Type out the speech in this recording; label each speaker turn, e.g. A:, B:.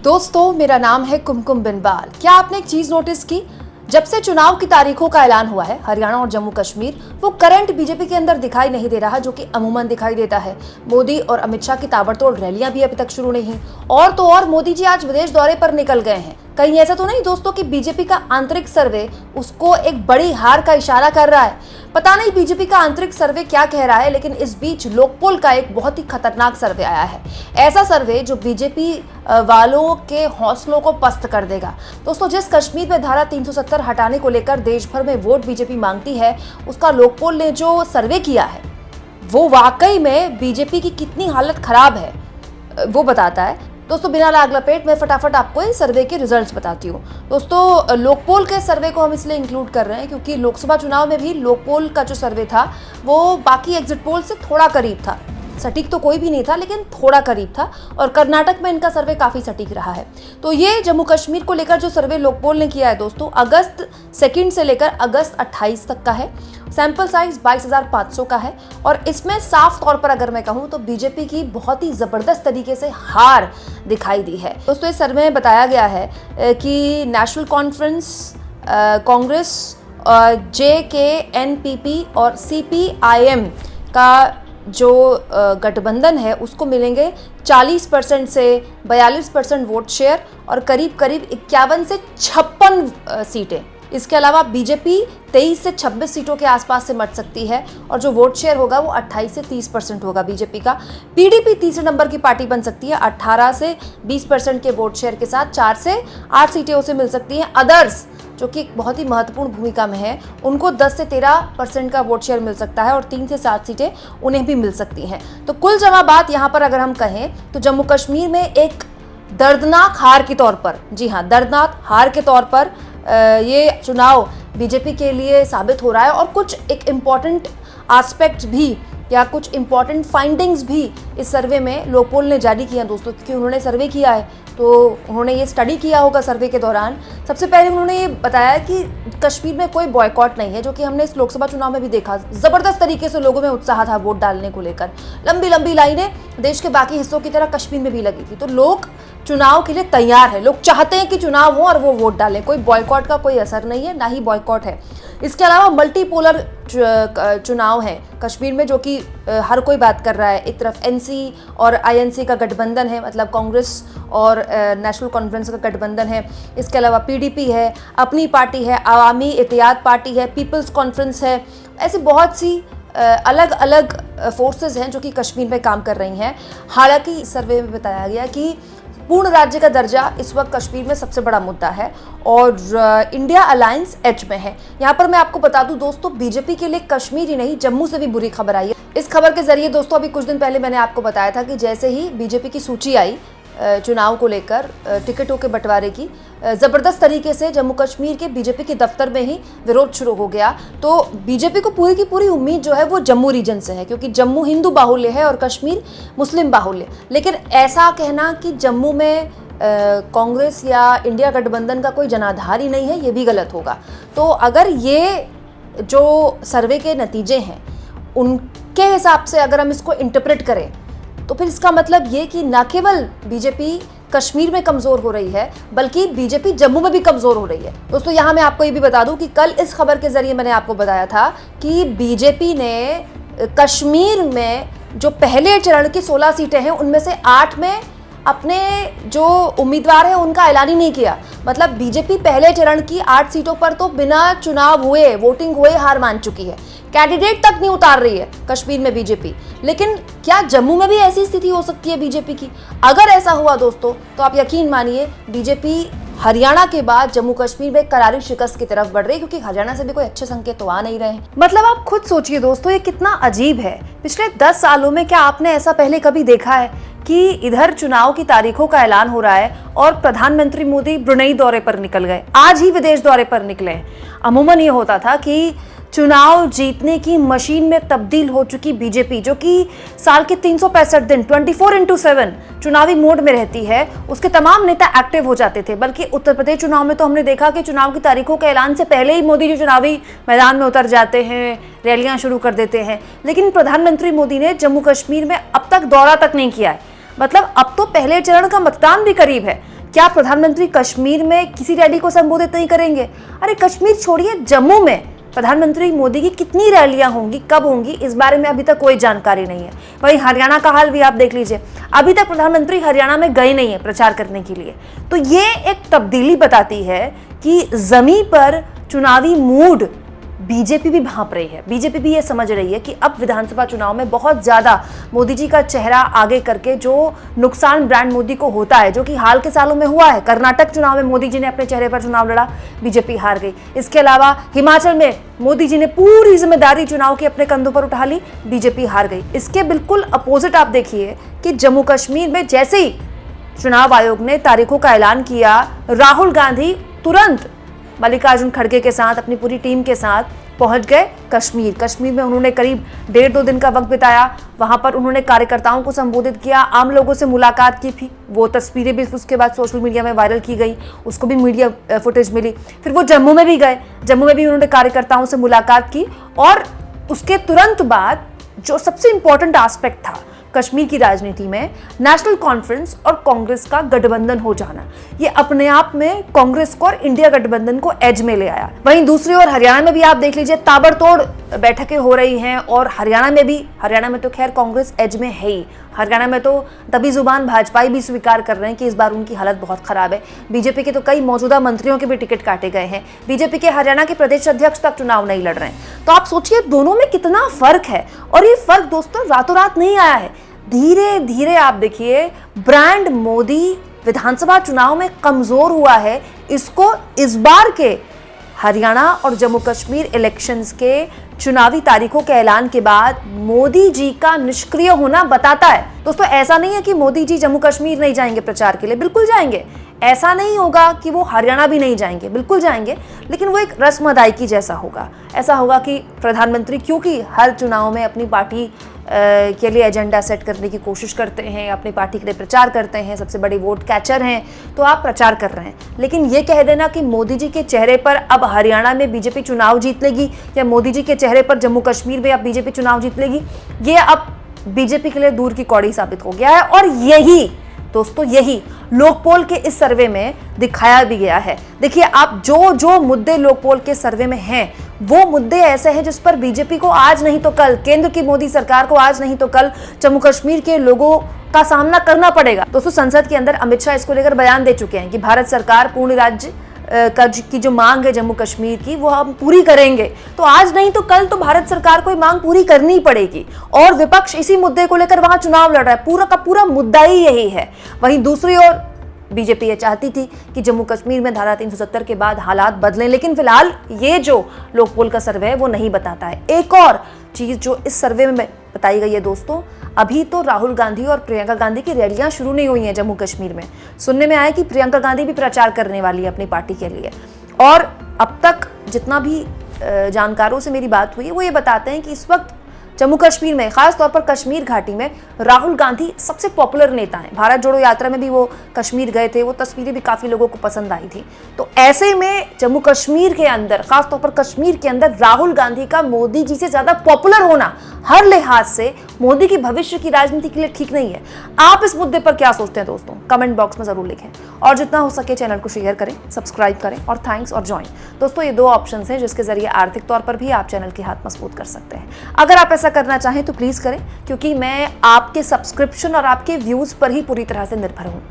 A: दोस्तों, मेरा नाम है कुमकुम बिनवाल। क्या आपने एक चीज नोटिस की? जब से चुनाव की तारीखों का ऐलान हुआ है, हरियाणा और जम्मू कश्मीर वो करंट बीजेपी के अंदर दिखाई नहीं दे रहा, जो कि अमूमन दिखाई देता है। मोदी और अमित शाह की ताबड़तोड़ रैलियां भी अभी तक शुरू नहीं। और तो और मोदी जी आज विदेश दौरे पर निकल गए हैं। कहीं ऐसा तो नहीं दोस्तों कि बीजेपी का आंतरिक सर्वे उसको एक बड़ी हार का इशारा कर रहा है? पता नहीं बीजेपी का आंतरिक सर्वे क्या कह रहा है, लेकिन इस बीच लोकपोल का एक बहुत ही खतरनाक सर्वे आया है। ऐसा सर्वे जो बीजेपी वालों के हौसलों को पस्त कर देगा। दोस्तों, जिस कश्मीर में धारा 370 हटाने को लेकर देश भर में वोट बीजेपी मांगती है, उसका लोकपोल ने जो सर्वे किया है वो वाकई में बीजेपी की कितनी हालत खराब है वो बताता है। दोस्तों, बिना लाग लपेट मैं फटाफट आपको इस सर्वे के रिजल्ट्स बताती हूँ। दोस्तों, लोकपोल के सर्वे को हम इसलिए इंक्लूड कर रहे हैं क्योंकि लोकसभा चुनाव में भी लोकपोल का जो सर्वे था वो बाकी एग्जिट पोल से थोड़ा करीब था। सटीक तो कोई भी नहीं था, लेकिन थोड़ा करीब था। और कर्नाटक में इनका सर्वे काफी सटीक रहा है। तो ये जम्मू कश्मीर को लेकर जो सर्वे लोकपोल ने किया है दोस्तों, अगस्त 2 से लेकर अगस्त 28 तक का है। सैंपल साइज 22,500 का है। और इसमें साफ तौर पर अगर मैं कहूं तो बीजेपी की बहुत ही जबरदस्त तरीके से हार दिखाई दी है। दोस्तों, इस सर्वे में बताया गया है कि नेशनल कॉन्फ्रेंस, कांग्रेस, JKNPP और CPIM का जो गठबंधन है उसको मिलेंगे 40% से 42% वोट शेयर और करीब करीब 51 से 56 सीटें। इसके अलावा बीजेपी 23 से 26 सीटों के आसपास से मट सकती है और जो वोट शेयर होगा वो 28 से 30% होगा बीजेपी का। PDP तीसरे नंबर की पार्टी बन सकती है 18 से 20% के वोट शेयर के साथ। 4 से 8 सीटें उसे मिल सकती हैं। अदर्स, जो कि एक बहुत ही महत्वपूर्ण भूमिका में है, उनको 10 से 13% का वोट शेयर मिल सकता है और 3 से 7 सीटें उन्हें भी मिल सकती हैं। तो कुल जमा बात यहाँ पर अगर हम कहें तो जम्मू कश्मीर में एक दर्दनाक हार के तौर पर, जी हाँ, दर्दनाक हार के तौर पर ये चुनाव बीजेपी के लिए साबित हो रहा है। और कुछ एक इम्पॉर्टेंट एस्पेक्ट्स भी या कुछ इम्पॉर्टेंट फाइंडिंग्स भी इस सर्वे में लोकपोल ने जारी किया दोस्तों, क्योंकि उन्होंने सर्वे किया है तो उन्होंने ये स्टडी किया होगा सर्वे के दौरान। सबसे पहले उन्होंने ये बताया कि कश्मीर में कोई बॉयकॉट नहीं है, जो कि हमने इस लोकसभा चुनाव में भी देखा। जबरदस्त तरीके से लोगों में उत्साह था वोट डालने को लेकर। लंबी लंबी लाइनें देश के बाकी हिस्सों की तरह कश्मीर में भी लगी थी। तो लोग चुनाव के लिए तैयार है, लोग चाहते हैं कि चुनाव हो और वो वोट डालें। कोई बॉयकॉट का कोई असर नहीं है, ना ही बॉयकॉट है। इसके अलावा मल्टीपोलर चुनाव है कश्मीर में, जो कि हर कोई बात कर रहा है। एक तरफ NC और INC का गठबंधन है, मतलब कांग्रेस और नेशनल कॉन्फ्रेंस का गठबंधन है। इसके अलावा PDP है, अपनी पार्टी है, अवामी इत्तेहाद पार्टी है, पीपल्स कॉन्फ्रेंस है। ऐसी बहुत सी अलग अलग फोर्सेस हैं जो कि कश्मीर में काम कर रही हैं। हालांकि इस सर्वे में बताया गया कि पूर्ण राज्य का दर्जा इस वक्त कश्मीर में सबसे बड़ा मुद्दा है और इंडिया अलायंस एच में है। यहाँ पर मैं आपको बता दूं दोस्तों, बीजेपी के लिए कश्मीर ही नहीं, जम्मू से भी बुरी खबर आई है। इस खबर के जरिए दोस्तों, अभी कुछ दिन पहले मैंने आपको बताया था कि जैसे ही बीजेपी की सूची आई चुनाव को लेकर टिकटों के बंटवारे की, जबरदस्त तरीके से जम्मू कश्मीर के बीजेपी के दफ्तर में ही विरोध शुरू हो गया। तो बीजेपी को पूरी की पूरी उम्मीद जो है वो जम्मू रीजन से है, क्योंकि जम्मू हिंदू बाहुल्य है और कश्मीर मुस्लिम बाहुल्य। लेकिन ऐसा कहना कि जम्मू में कांग्रेस या इंडिया गठबंधन का कोई जनाधार ही नहीं है, ये भी गलत होगा। तो अगर ये जो सर्वे के नतीजे हैं उनके हिसाब से अगर हम इसको इंटरप्रेट करें तो फिर इसका मतलब ये कि न केवल बीजेपी कश्मीर में कमजोर हो रही है, बल्कि बीजेपी जम्मू में भी कमजोर हो रही है। दोस्तों, यहाँ मैं आपको ये भी बता दूं कि कल इस खबर के जरिए मैंने आपको बताया था कि बीजेपी ने कश्मीर में जो पहले चरण की 16 सीटें हैं उनमें से 8 में अपने जो उम्मीदवार हैं उनका ऐलान ही नहीं किया। मतलब बीजेपी पहले चरण की 8 सीटों पर तो बिना चुनाव हुए, वोटिंग हुए हार मान चुकी है। कैंडिडेट तक नहीं उतार रही है कश्मीर में बीजेपी। लेकिन क्या जम्मू में भी ऐसी स्थिति हो सकती है बीजेपी की? अगर ऐसा हुआ दोस्तों तो आप यकीन मानिए बीजेपी हरियाणा के बाद जम्मू कश्मीर में करारी शिकस्त की तरफ बढ़ रही है, क्योंकि हरियाणा से भी कोई अच्छे संकेत तो आ नहीं रहे हैं। मतलब आप खुद सोचिए दोस्तों, ये कितना अजीब है। पिछले 10 सालों में क्या आपने ऐसा पहले कभी देखा है कि इधर चुनाव की तारीखों का ऐलान हो रहा है और प्रधानमंत्री मोदी ब्रुनेई दौरे पर निकल गए, आज ही विदेश दौरे पर निकले। अमूमन ये होता था कि चुनाव जीतने की मशीन में तब्दील हो चुकी बीजेपी, जो कि साल के 365 दिन 24/7 चुनावी मोड में रहती है, उसके तमाम नेता एक्टिव हो जाते थे। बल्कि उत्तर प्रदेश चुनाव में तो हमने देखा कि चुनाव की तारीखों के ऐलान से पहले ही मोदी जी चुनावी मैदान में उतर जाते हैं, रैलियां शुरू कर देते हैं। लेकिन प्रधानमंत्री मोदी ने जम्मू कश्मीर में अब तक दौरा तक नहीं किया है। मतलब अब तो पहले चरण का मतदान भी करीब है। क्या प्रधानमंत्री कश्मीर में किसी रैली को संबोधित नहीं करेंगे? अरे कश्मीर छोड़िए, जम्मू में प्रधानमंत्री मोदी की कितनी रैलियां होंगी, कब होंगी, इस बारे में अभी तक कोई जानकारी नहीं है। वहीं हरियाणा का हाल भी आप देख लीजिए, अभी तक प्रधानमंत्री हरियाणा में गए नहीं है प्रचार करने के लिए। तो ये एक तब्दीली बताती है कि जमीन पर चुनावी मूड बीजेपी भी भांप रही है। बीजेपी भी ये समझ रही है कि अब विधानसभा चुनाव में बहुत ज्यादा मोदी जी का चेहरा आगे करके जो नुकसान ब्रांड मोदी को होता है, जो कि हाल के सालों में हुआ है। कर्नाटक चुनाव में मोदी जी ने अपने चेहरे पर चुनाव लड़ा, बीजेपी हार गई। इसके अलावा हिमाचल में मोदी जी ने पूरी जिम्मेदारी चुनाव की अपने कंधों पर उठा ली, बीजेपी हार गई। इसके बिल्कुल अपोजिट आप देखिए कि जम्मू कश्मीर में जैसे ही चुनाव आयोग ने तारीखों का ऐलान किया, राहुल गांधी तुरंत मल्लिकार्जुन खड़गे के साथ अपनी पूरी टीम के साथ पहुंच गए कश्मीर। कश्मीर में उन्होंने करीब 1.5-2 दिन का वक्त बिताया। वहां पर उन्होंने कार्यकर्ताओं को संबोधित किया, आम लोगों से मुलाकात की थी। वो तस्वीरें भी उसके बाद सोशल मीडिया में वायरल की गई, उसको भी मीडिया फुटेज मिली। फिर वो जम्मू में भी गए, जम्मू में भी उन्होंने कार्यकर्ताओं से मुलाकात की। और उसके तुरंत बाद जो सबसे इंपॉर्टेंट एस्पेक्ट था कश्मीर की राजनीति में, नेशनल कॉन्फ्रेंस और कांग्रेस का गठबंधन हो जाना, ये अपने आप में कांग्रेस को और इंडिया गठबंधन को एज में ले आया। वहीं दूसरी ओर हरियाणा में भी आप देख लीजिए, ताबड़तोड़ बैठकें हो रही हैं। और हरियाणा में तो खैर कांग्रेस एज में है ही। हरियाणा में तो दबी जुबान भाजपाई भी स्वीकार कर रहे हैं कि इस बार उनकी हालत बहुत खराब है। बीजेपी के तो कई मौजूदा मंत्रियों के भी टिकट काटे गए हैं। बीजेपी के हरियाणा के प्रदेश अध्यक्ष तक चुनाव नहीं लड़ रहे हैं। तो आप सोचिए दोनों में कितना फर्क है। और ये फर्क दोस्तों रातों रात नहीं आया है, धीरे धीरे आप देखिए ब्रांड मोदी विधानसभा चुनाव में कमजोर हुआ है। इसको इस बार के हरियाणा और जम्मू कश्मीर इलेक्शंस के चुनावी तारीखों के ऐलान के बाद मोदी जी का निष्क्रिय होना बताता है। दोस्तों ऐसा नहीं है कि मोदी जी जम्मू कश्मीर नहीं जाएंगे प्रचार के लिए, बिल्कुल जाएंगे। ऐसा नहीं होगा कि वो हरियाणा भी नहीं जाएंगे, बिल्कुल जाएंगे, लेकिन वो एक रस्म अदायगी जैसा होगा। ऐसा होगा कि प्रधानमंत्री क्योंकि हर चुनाव में अपनी पार्टी के लिए एजेंडा सेट करने की कोशिश करते हैं, अपनी पार्टी के लिए प्रचार करते हैं, सबसे बड़े वोट कैचर हैं, तो आप प्रचार कर रहे हैं। लेकिन ये कह देना कि मोदी जी के चेहरे पर अब हरियाणा में बीजेपी चुनाव जीत लेगी या मोदी जी के चेहरे पर जम्मू कश्मीर में अब बीजेपी चुनाव जीत लेगी, ये अब बीजेपी के लिए दूर की कौड़ी साबित हो गया है। और यही दोस्तों लोकपोल के इस सर्वे में दिखाया भी गया है। देखिए आप जो मुद्दे लोकपोल के सर्वे में हैं, वो मुद्दे ऐसे हैं जिस पर बीजेपी को आज नहीं तो कल, केंद्र की मोदी सरकार को आज नहीं तो कल जम्मू कश्मीर के लोगों का सामना करना पड़ेगा। दोस्तों संसद के अंदर अमित शाह इसको लेकर बयान दे चुके हैं कि भारत सरकार पूर्ण राज्य की जो मांग है जम्मू कश्मीर की, वो हम पूरी करेंगे। तो आज नहीं तो कल तो भारत सरकार को ये मांग पूरी करनी पड़ेगी। और विपक्ष इसी मुद्दे को लेकर वहां चुनाव लड़ रहा है, पूरा का पूरा मुद्दा ही यही है। वहीं दूसरी ओर बीजेपी ये चाहती थी कि जम्मू कश्मीर में धारा 370 के बाद हालात बदलें, लेकिन फिलहाल ये जो लोकपोल का सर्वे है वो नहीं बताता है। एक और चीज जो इस सर्वे में बताई गई है दोस्तों, अभी तो राहुल गांधी और प्रियंका गांधी की रैलियां शुरू नहीं हुई हैं जम्मू कश्मीर में। सुनने में आया कि प्रियंका गांधी भी प्रचार करने वाली है अपनी पार्टी के लिए। और अब तक जितना भी जानकारों से मेरी बात हुई है वो ये बताते हैं कि इस वक्त जम्मू कश्मीर में, खास तौर पर कश्मीर घाटी में राहुल गांधी सबसे पॉपुलर नेता हैं। भारत जोड़ो यात्रा में भी वो कश्मीर गए थे, वो तस्वीरें भी काफ़ी लोगों को पसंद आई थी। तो ऐसे में जम्मू कश्मीर के अंदर, खास तौर पर कश्मीर के अंदर राहुल गांधी का मोदी जी से ज़्यादा पॉपुलर होना हर लिहाज से मोदी की भविष्य की राजनीति के लिए ठीक नहीं है। आप इस मुद्दे पर क्या सोचते हैं दोस्तों, कमेंट बॉक्स में ज़रूर लिखें। और जितना हो सके चैनल को शेयर करें, सब्सक्राइब करें और थैंक्स और ज्वाइन। दोस्तों ये 2 ऑप्शन हैं जिसके जरिए आर्थिक तौर पर भी आप चैनल के हाथ मजबूत कर सकते हैं। अगर आप ऐसा करना चाहें तो प्लीज़ करें, क्योंकि मैं आपके सब्सक्रिप्शन और आपके व्यूज़ पर ही पूरी तरह से निर्भर हूँ।